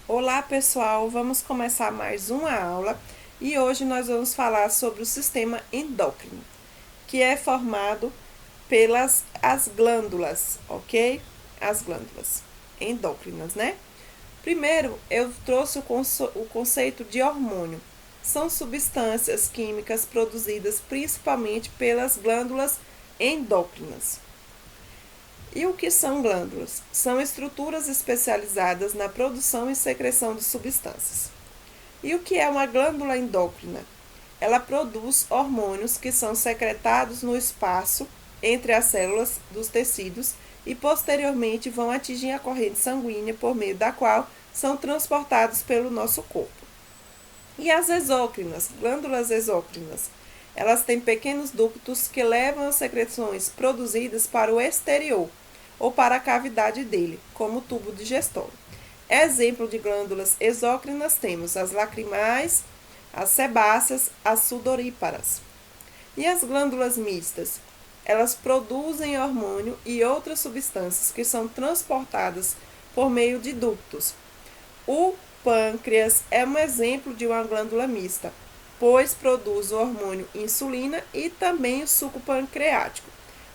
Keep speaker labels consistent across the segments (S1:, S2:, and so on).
S1: Olá pessoal, vamos começar mais uma aula e hoje nós vamos falar sobre o sistema endócrino, que é formado pelas as glândulas, ok? As glândulas endócrinas, né? Primeiro, eu trouxe o conceito de hormônio. São substâncias químicas produzidas principalmente pelas glândulas endócrinas. E o que são glândulas? São estruturas especializadas na produção e secreção de substâncias. E o que é uma glândula endócrina? Ela produz hormônios que são secretados no espaço entre as células dos tecidos e posteriormente vão atingir a corrente sanguínea por meio da qual são transportados pelo nosso corpo. E as exócrinas, glândulas exócrinas, elas têm pequenos ductos que levam as secreções produzidas para o exterior ou para a cavidade dele, como o tubo digestório. Exemplo de glândulas exócrinas temos as lacrimais, as sebáceas, as sudoríparas. E as glândulas mistas? Elas produzem hormônio e outras substâncias que são transportadas por meio de ductos. O pâncreas é um exemplo de uma glândula mista, pois produz o hormônio insulina e também o suco pancreático.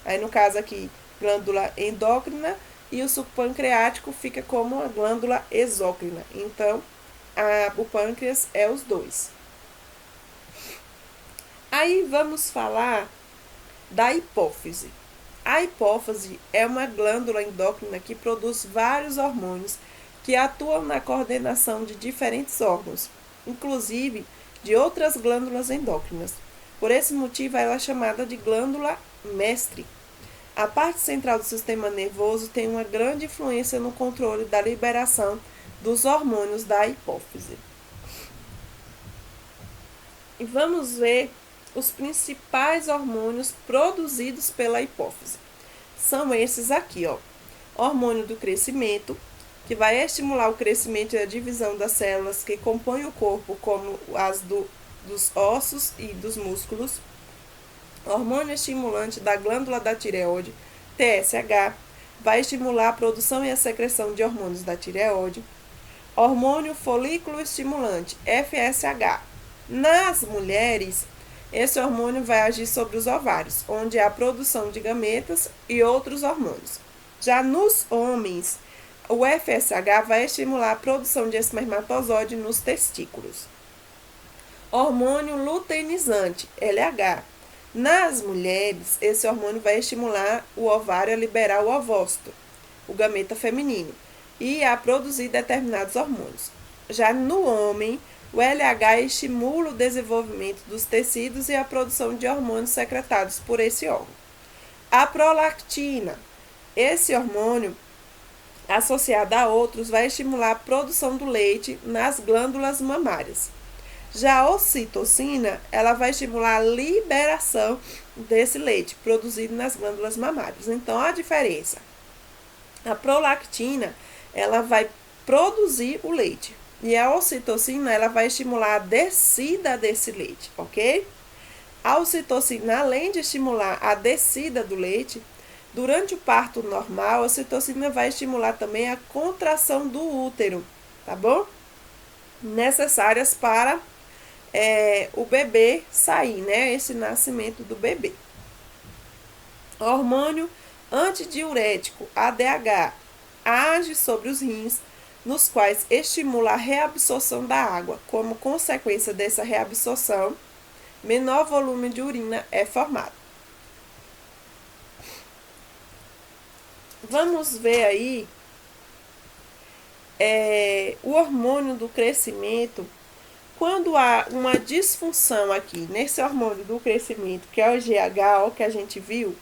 S1: Aí no caso aqui, glândula endócrina e o suco pancreático fica como uma glândula exócrina. Então, o pâncreas é os dois. Aí vamos falar da hipófise. A hipófise é uma glândula endócrina que produz vários hormônios que atuam na coordenação de diferentes órgãos, inclusive de outras glândulas endócrinas. Por esse motivo, ela é chamada de glândula mestre. A parte central do sistema nervoso tem uma grande influência no controle da liberação dos hormônios da hipófise. E vamos ver os principais hormônios produzidos pela hipófise. São esses aqui, ó. Hormônio do crescimento, que vai estimular o crescimento e a divisão das células que compõem o corpo, como as dos ossos e dos músculos. Hormônio estimulante da glândula da tireoide, TSH, vai estimular a produção e a secreção de hormônios da tireoide. Hormônio folículo estimulante, FSH. Nas mulheres, esse hormônio vai agir sobre os ovários, onde há a produção de gametas e outros hormônios. Já nos homens, o FSH vai estimular a produção de espermatozoide nos testículos. Hormônio luteinizante, LH. Nas mulheres, esse hormônio vai estimular o ovário a liberar o ovócito, o gameta feminino, e a produzir determinados hormônios. Já no homem, o LH estimula o desenvolvimento dos tecidos e a produção de hormônios secretados por esse órgão. A prolactina, esse hormônio, associado a outros, vai estimular a produção do leite nas glândulas mamárias. Já a ocitocina, ela vai estimular a liberação desse leite produzido nas glândulas mamárias. Então, a diferença. A prolactina, ela vai produzir o leite. E a ocitocina, ela vai estimular a descida desse leite, ok? A ocitocina, além de estimular a descida do leite, durante o parto normal, a ocitocina vai estimular também a contração do útero, tá bom? Necessárias para o bebê sair, né? Esse nascimento do bebê. Hormônio antidiurético, ADH, age sobre os rins, nos quais estimula a reabsorção da água. Como consequência dessa reabsorção, menor volume de urina é formado. Vamos ver aí o hormônio do crescimento. Quando há uma disfunção aqui nesse hormônio do crescimento, que é o GH, ó, que a gente viu,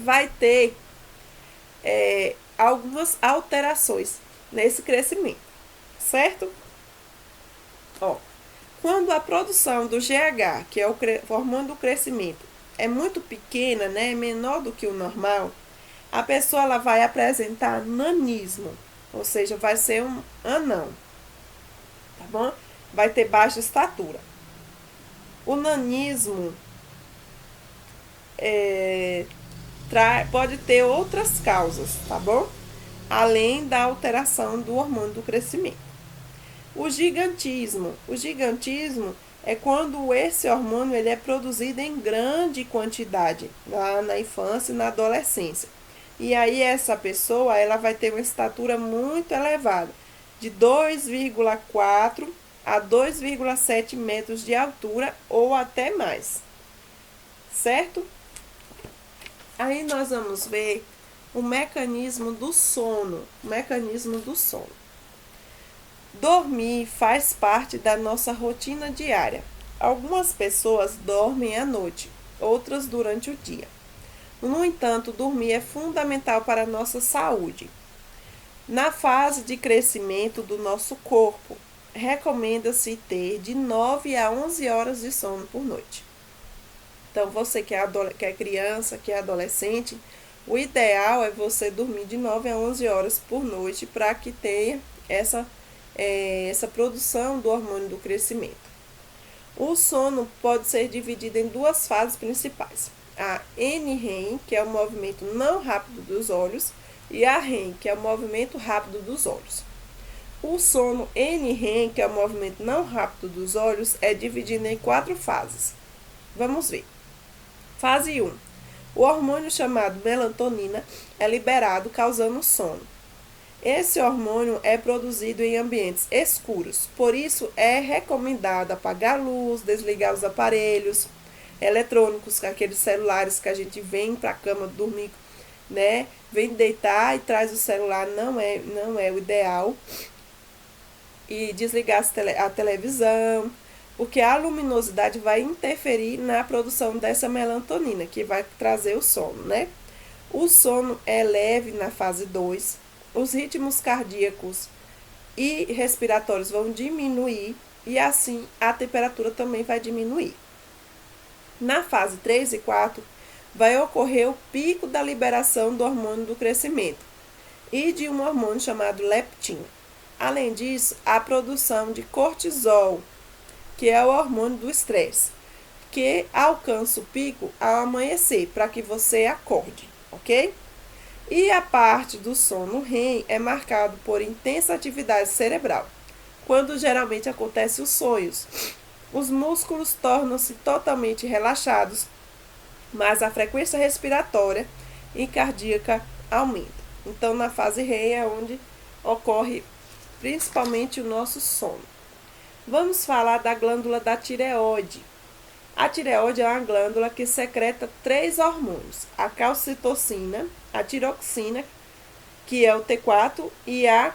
S1: vai ter algumas alterações nesse crescimento, certo? Ó, quando a produção do GH, que é o hormônio do crescimento, é muito pequena, né, menor do que o normal, a pessoa ela vai apresentar nanismo, ou seja, vai ser um anão, tá bom? Vai ter baixa estatura. O nanismo pode ter outras causas, tá bom? além da alteração do hormônio do crescimento. O gigantismo é quando esse hormônio ele é produzido em grande quantidade lá na infância e na adolescência. E aí essa pessoa ela vai ter uma estatura muito elevada, de 2,4 a 2,7 metros de altura ou até mais, certo? Aí nós vamos ver o mecanismo do sono. Dormir faz parte da nossa rotina diária. Algumas pessoas dormem à noite, outras durante o dia. No entanto, dormir é fundamental para a nossa saúde. Na fase de crescimento do nosso corpo, recomenda-se ter de 9 a 11 horas de sono por noite. Então, você que é criança, que é adolescente, o ideal é você dormir de 9 a 11 horas por noite para que tenha essa produção do hormônio do crescimento. O sono pode ser dividido em duas fases principais. A NREM, que é o movimento não rápido dos olhos, e a REM, que é o movimento rápido dos olhos. O sono NREM, que é o movimento não rápido dos olhos, é dividido em 4 fases. Vamos ver. Fase 1. O hormônio chamado melatonina é liberado, causando sono. Esse hormônio é produzido em ambientes escuros, por isso é recomendado apagar a luz, desligar os aparelhos eletrônicos, aqueles celulares que a gente vem para a cama dormir, né? Vem deitar e traz o celular, não é o ideal. E desligar a televisão, porque a luminosidade vai interferir na produção dessa melatonina, que vai trazer o sono, né? O sono é leve na fase 2. Os ritmos cardíacos e respiratórios vão diminuir e assim a temperatura também vai diminuir. Na fase 3 e 4, vai ocorrer o pico da liberação do hormônio do crescimento e de um hormônio chamado leptina. Além disso, a produção de cortisol, que é o hormônio do estresse, que alcança o pico ao amanhecer, para que você acorde, ok? E a parte do sono REM é marcado por intensa atividade cerebral, quando geralmente acontece os sonhos. Os músculos tornam-se totalmente relaxados, mas a frequência respiratória e cardíaca aumenta. Então, na fase REM é onde ocorre principalmente o nosso sono. Vamos falar da glândula da tireoide. A tireoide é uma glândula que secreta 3 hormônios: a calcitocina, a tiroxina, que é o T4, e a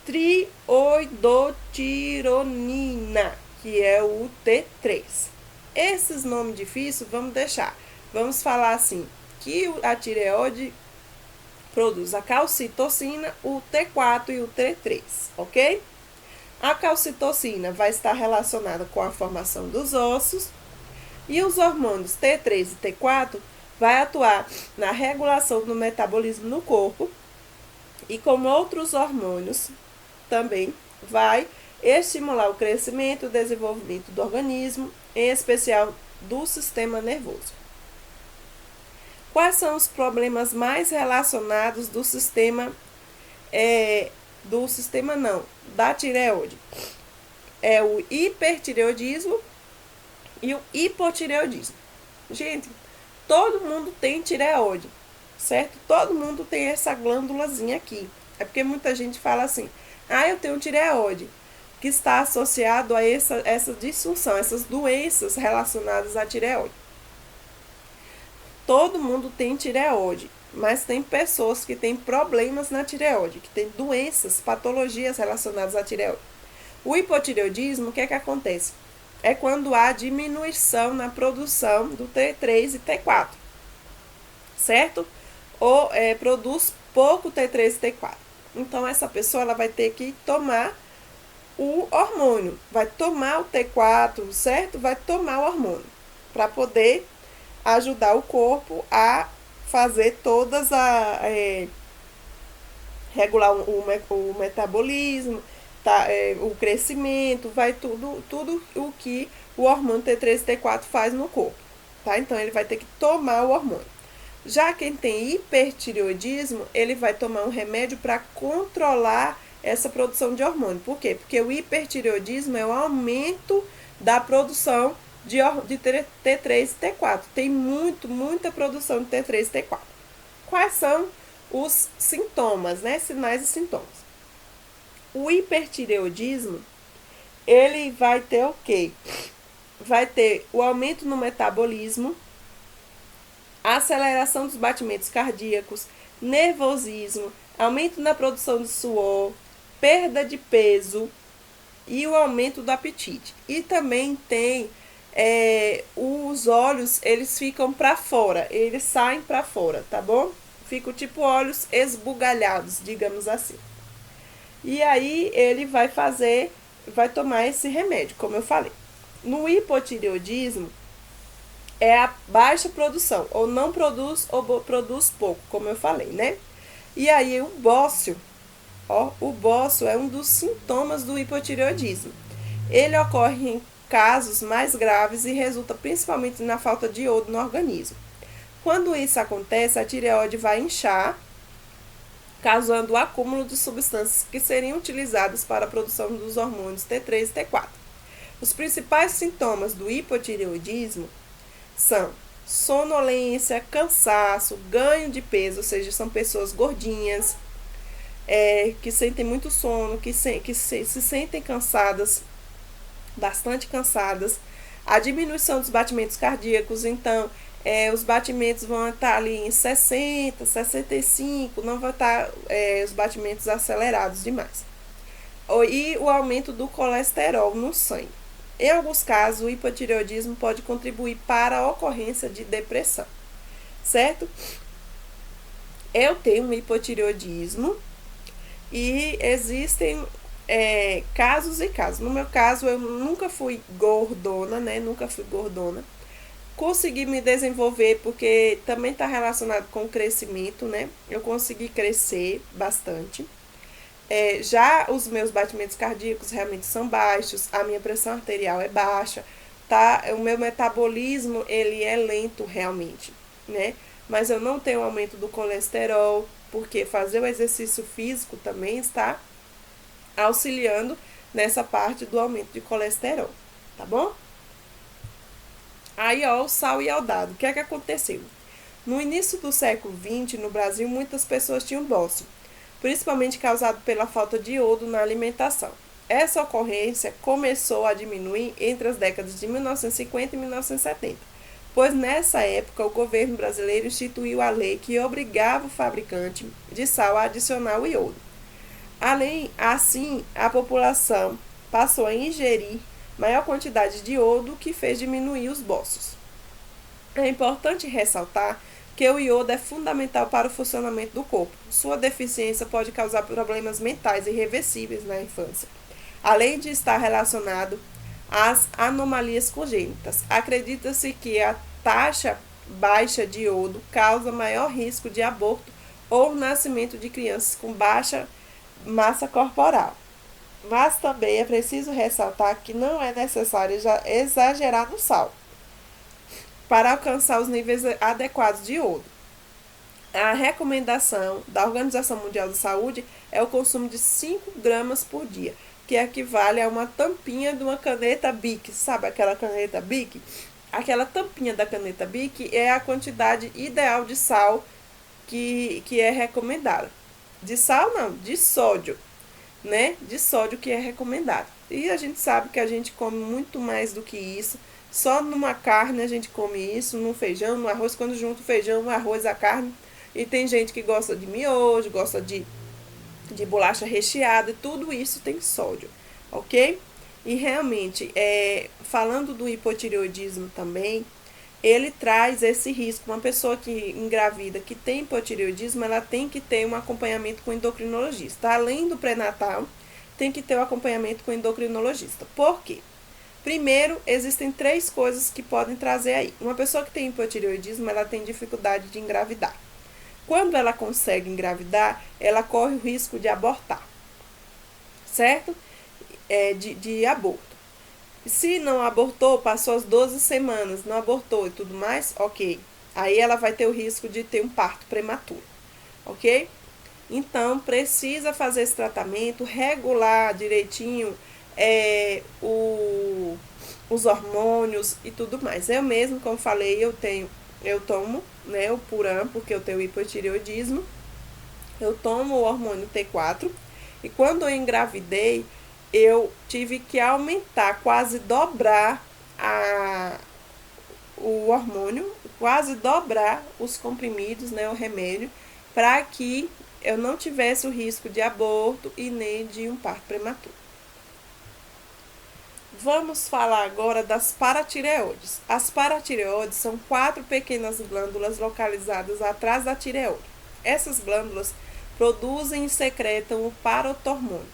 S1: trioidotironina, que é o T3. Esses nomes difíceis vamos deixar. Vamos falar assim, que a tireoide produz a calcitocina, o T4 e o T3, ok? A calcitocina vai estar relacionada com a formação dos ossos, e os hormônios T3 e T4 vai atuar na regulação do metabolismo no corpo, e como outros hormônios também vai estimular o crescimento e o desenvolvimento do organismo, em especial do sistema nervoso. Quais são os problemas mais relacionados da tireoide? É o hipertireoidismo e o hipotireoidismo. Gente, todo mundo tem tireoide, certo? Todo mundo tem essa glândulazinha aqui. É porque muita gente fala assim, eu tenho tireoide, que está associado a essa disfunção, essas doenças relacionadas à tireoide. Todo mundo tem tireoide, mas tem pessoas que têm problemas na tireoide, que têm doenças, patologias relacionadas à tireoide. O hipotireoidismo, o que acontece? É quando há diminuição na produção do T3 e T4, certo? Ou produz pouco T3 e T4. Então, essa pessoa ela vai ter que tomar o hormônio, vai tomar o T4, certo? Vai tomar o hormônio, para poder ajudar o corpo a fazer regular o metabolismo, o crescimento, vai tudo o que o hormônio T3 e T4 faz no corpo, tá? Então, ele vai ter que tomar o hormônio. Já quem tem hipertireoidismo, ele vai tomar um remédio para controlar essa produção de hormônio. Por quê? Porque o hipertireoidismo é o aumento da produção de T3 e T4. Tem muita produção de T3 e T4. Quais são os sintomas, né? Sinais e sintomas. O hipertireoidismo, ele vai ter o quê? Vai ter o aumento no metabolismo, aceleração dos batimentos cardíacos, nervosismo, aumento na produção de suor, perda de peso e o aumento do apetite. E também tem os olhos, eles ficam para fora, eles saem para fora, tá bom? Ficam tipo olhos esbugalhados, digamos assim. E aí ele vai tomar esse remédio, como eu falei. No hipotireoidismo, é a baixa produção, ou não produz, ou produz pouco, como eu falei, né? E aí o bócio é um dos sintomas do hipotireoidismo. Ele ocorre em casos mais graves e resulta principalmente na falta de iodo no organismo. Quando isso acontece, a tireoide vai inchar, causando o acúmulo de substâncias que seriam utilizadas para a produção dos hormônios T3 e T4. Os principais sintomas do hipotireoidismo são sonolência, cansaço, ganho de peso, ou seja, são pessoas gordinhas, que sentem muito sono, que se sentem cansadas, bastante cansadas, a diminuição dos batimentos cardíacos, então os batimentos vão estar ali em 60, 65, não vai estar os batimentos acelerados demais. E o aumento do colesterol no sangue. Em alguns casos, o hipotireoidismo pode contribuir para a ocorrência de depressão, certo? Eu tenho um hipotireoidismo e existem casos e casos. No meu caso, eu nunca fui gordona, né? Nunca fui gordona. Consegui me desenvolver porque também está relacionado com o crescimento, né? Eu consegui crescer bastante. Já os meus batimentos cardíacos realmente são baixos, a minha pressão arterial é baixa, tá? O meu metabolismo, ele é lento realmente, né? Mas eu não tenho aumento do colesterol, porque fazer o exercício físico também está auxiliando nessa parte do aumento de colesterol, tá bom? Aí, ó, o sal iodado. O que é que aconteceu? No início do século XX, no Brasil, muitas pessoas tinham bócio, principalmente causado pela falta de iodo na alimentação. Essa ocorrência começou a diminuir entre as décadas de 1950 e 1970, pois nessa época o governo brasileiro instituiu a lei que obrigava o fabricante de sal a adicionar o iodo. Assim, a população passou a ingerir maior quantidade de iodo, que fez diminuir os bócios. É importante ressaltar que o iodo é fundamental para o funcionamento do corpo. Sua deficiência pode causar problemas mentais irreversíveis na infância, além de estar relacionado às anomalias congênitas. Acredita-se que a taxa baixa de iodo causa maior risco de aborto ou nascimento de crianças com baixa massa corporal. Mas também é preciso ressaltar que não é necessário exagerar no sal para alcançar os níveis adequados de iodo. A recomendação da Organização Mundial da Saúde é o consumo de 5 gramas por dia, que equivale a uma tampinha de uma caneta Bic. Sabe aquela caneta Bic? Aquela tampinha da caneta Bic é a quantidade ideal de sal que é recomendada. De sal não, de sódio, né? De sódio que é recomendado. E a gente sabe que a gente come muito mais do que isso. Só numa carne a gente come isso, no feijão, no arroz, quando junta o feijão, o arroz, a carne. E tem gente que gosta de miojo, gosta de bolacha recheada, tudo isso tem sódio, ok? E realmente, falando do hipotireoidismo também, ele traz esse risco. Uma pessoa que engravida, que tem hipotireoidismo, ela tem que ter um acompanhamento com endocrinologista. Além do pré-natal, tem que ter um acompanhamento com endocrinologista. Por quê? Primeiro, existem 3 coisas que podem trazer aí. Uma pessoa que tem hipotireoidismo, ela tem dificuldade de engravidar. Quando ela consegue engravidar, ela corre o risco de abortar, certo? De aborto. Se não abortou, passou as 12 semanas, não abortou e tudo mais, ok. Aí ela vai ter o risco de ter um parto prematuro, ok? Então, precisa fazer esse tratamento, regular direitinho os hormônios e tudo mais. Eu mesmo, como falei, eu tomo, né, o Puran, porque eu tenho hipotireoidismo. Eu tomo o hormônio T4 e quando eu engravidei, eu tive que aumentar, quase dobrar o hormônio, quase dobrar os comprimidos, né, o remédio, para que eu não tivesse o risco de aborto e nem de um parto prematuro. Vamos falar agora das paratireoides. As paratireoides são 4 pequenas glândulas localizadas atrás da tireoide. Essas glândulas produzem e secretam o parotormônio,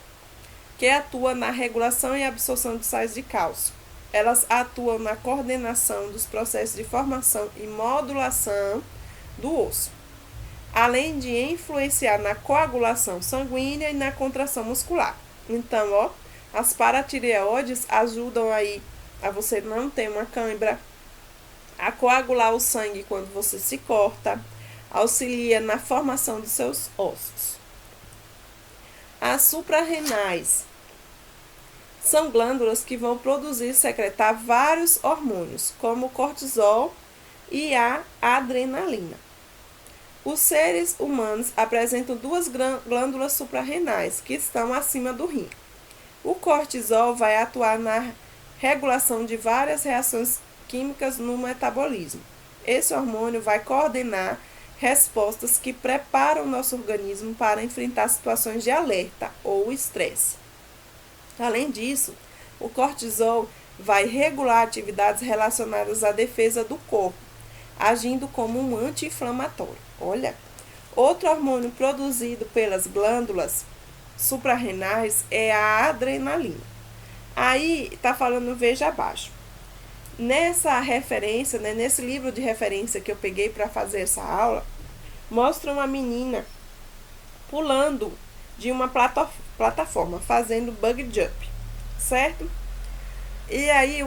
S1: que atua na regulação e absorção de sais de cálcio. Elas atuam na coordenação dos processos de formação e modulação do osso, além de influenciar na coagulação sanguínea e na contração muscular. Então, as paratireoides ajudam aí a você não ter uma cãibra, a coagular o sangue quando você se corta, auxilia na formação dos seus ossos. As suprarrenais são glândulas que vão produzir e secretar vários hormônios, como o cortisol e a adrenalina. Os seres humanos apresentam 2 glândulas suprarrenais que estão acima do rim. O cortisol vai atuar na regulação de várias reações químicas no metabolismo. Esse hormônio vai coordenar respostas que preparam o nosso organismo para enfrentar situações de alerta ou estresse. Além disso, o cortisol vai regular atividades relacionadas à defesa do corpo, agindo como um anti-inflamatório. Olha, outro hormônio produzido pelas glândulas suprarrenais é a adrenalina. Aí está falando, veja abaixo. Nessa referência, né, nesse livro de referência que eu peguei para fazer essa aula, mostra uma menina pulando de uma plataforma, fazendo bug jump, certo? E aí,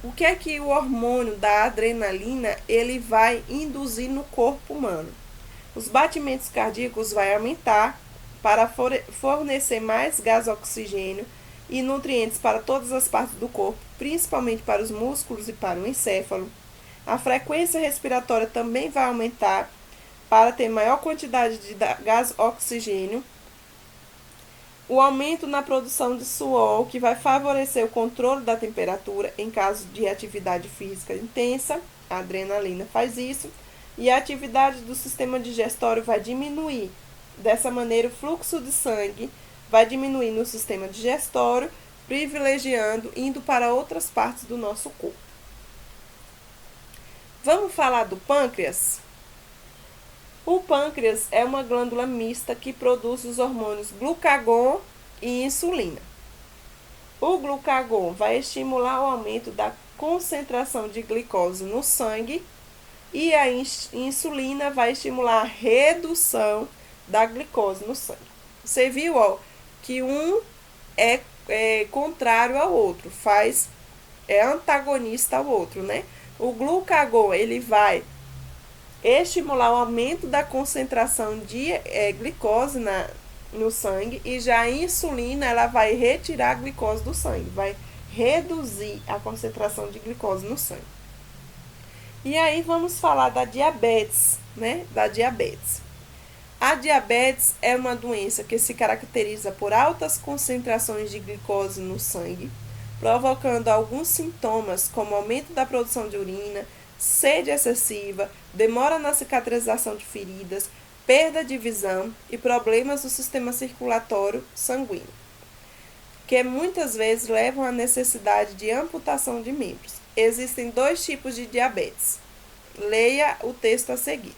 S1: o que é que o hormônio da adrenalina ele vai induzir no corpo humano? Os batimentos cardíacos vão aumentar para fornecer mais gás oxigênio e nutrientes para todas as partes do corpo, principalmente para os músculos e para o encéfalo. A frequência respiratória também vai aumentar para ter maior quantidade de gás oxigênio. O aumento na produção de suor, que vai favorecer o controle da temperatura em caso de atividade física intensa, a adrenalina faz isso, e a atividade do sistema digestório vai diminuir. Dessa maneira, o fluxo de sangue vai diminuir no sistema digestório, privilegiando indo para outras partes do nosso corpo. Vamos falar do pâncreas? O pâncreas é uma glândula mista que produz os hormônios glucagon e insulina. O glucagon vai estimular o aumento da concentração de glicose no sangue e a insulina vai estimular a redução da glicose no sangue. Você viu, que um é contrário ao outro, é antagonista ao outro, né? O glucagon, ele vai estimular o aumento da concentração de glicose no sangue, e já a insulina, ela vai retirar a glicose do sangue, vai reduzir a concentração de glicose no sangue. E aí vamos falar da diabetes, né? Da diabetes. A diabetes é uma doença que se caracteriza por altas concentrações de glicose no sangue, provocando alguns sintomas como aumento da produção de urina, sede excessiva, demora na cicatrização de feridas, perda de visão e problemas do sistema circulatório sanguíneo, que muitas vezes levam à necessidade de amputação de membros. Existem 2 tipos de diabetes. Leia o texto a seguir.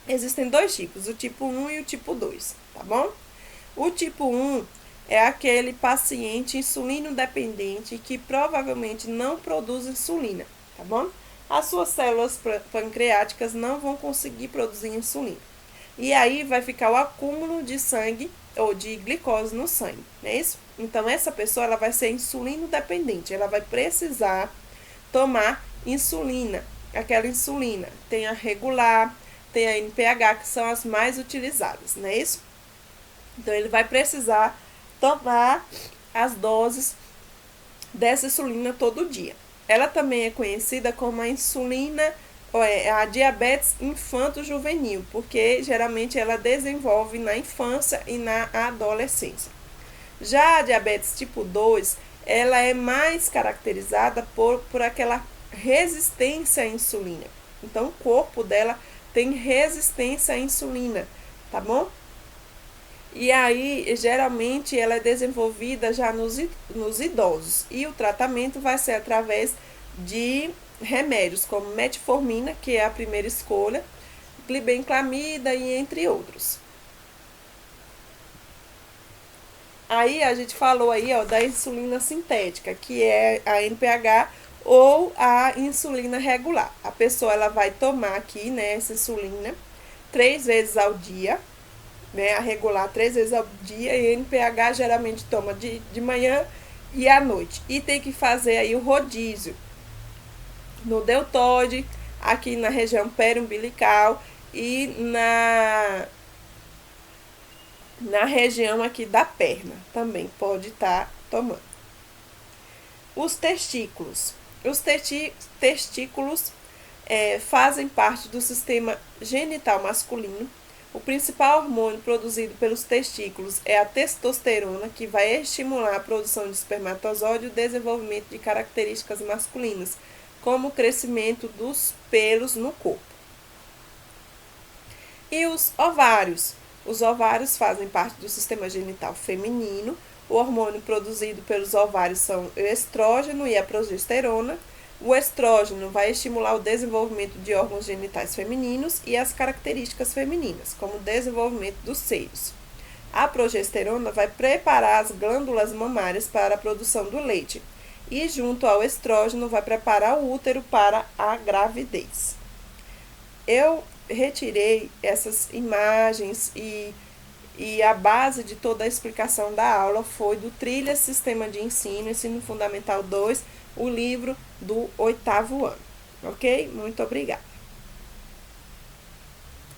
S1: Existem 2 tipos, o tipo 1 e o tipo 2, tá bom? O tipo 1 é aquele paciente insulino dependente que provavelmente não produz insulina, tá bom? As suas células pancreáticas não vão conseguir produzir insulina. E aí vai ficar o acúmulo de sangue ou de glicose no sangue, não é isso? Então, essa pessoa ela vai ser insulino dependente, ela vai precisar tomar insulina aquela insulina. Tem a regular, tem a NPH, que são as mais utilizadas, não é isso? Então, ele vai precisar tomar as doses dessa insulina todo dia. Ela também é conhecida como a insulina, a diabetes infanto-juvenil, porque geralmente ela desenvolve na infância e na adolescência. Já a diabetes tipo 2, ela é mais caracterizada por aquela resistência à insulina. Então, o corpo dela tem resistência à insulina, tá bom? E aí, geralmente, ela é desenvolvida já nos idosos. E o tratamento vai ser através de remédios, como metformina, que é a primeira escolha, glibenclamida e entre outros. Aí, a gente falou aí, ó, da insulina sintética, que é a NPH ou a insulina regular. A pessoa, ela vai tomar aqui, né, essa insulina 3 vezes ao dia, né, a regular 3 vezes ao dia, e NPH geralmente toma de manhã e à noite. E tem que fazer aí o rodízio no deltoide, aqui na região periumbilical e na região aqui da perna, também pode estar tomando. Os testículos. Os testículos fazem parte do sistema genital masculino. O principal hormônio produzido pelos testículos é a testosterona, que vai estimular a produção de espermatozoide e o desenvolvimento de características masculinas, como o crescimento dos pelos no corpo. E os ovários. Os ovários fazem parte do sistema genital feminino. O hormônio produzido pelos ovários são o estrógeno e a progesterona. O estrógeno vai estimular o desenvolvimento de órgãos genitais femininos e as características femininas, como o desenvolvimento dos seios. A progesterona vai preparar as glândulas mamárias para a produção do leite e, junto ao estrógeno, vai preparar o útero para a gravidez. Eu retirei essas imagens e a base de toda a explicação da aula foi do Trilha Sistema de Ensino, Ensino Fundamental 2, o livro do 8º ano. Ok? Muito obrigada.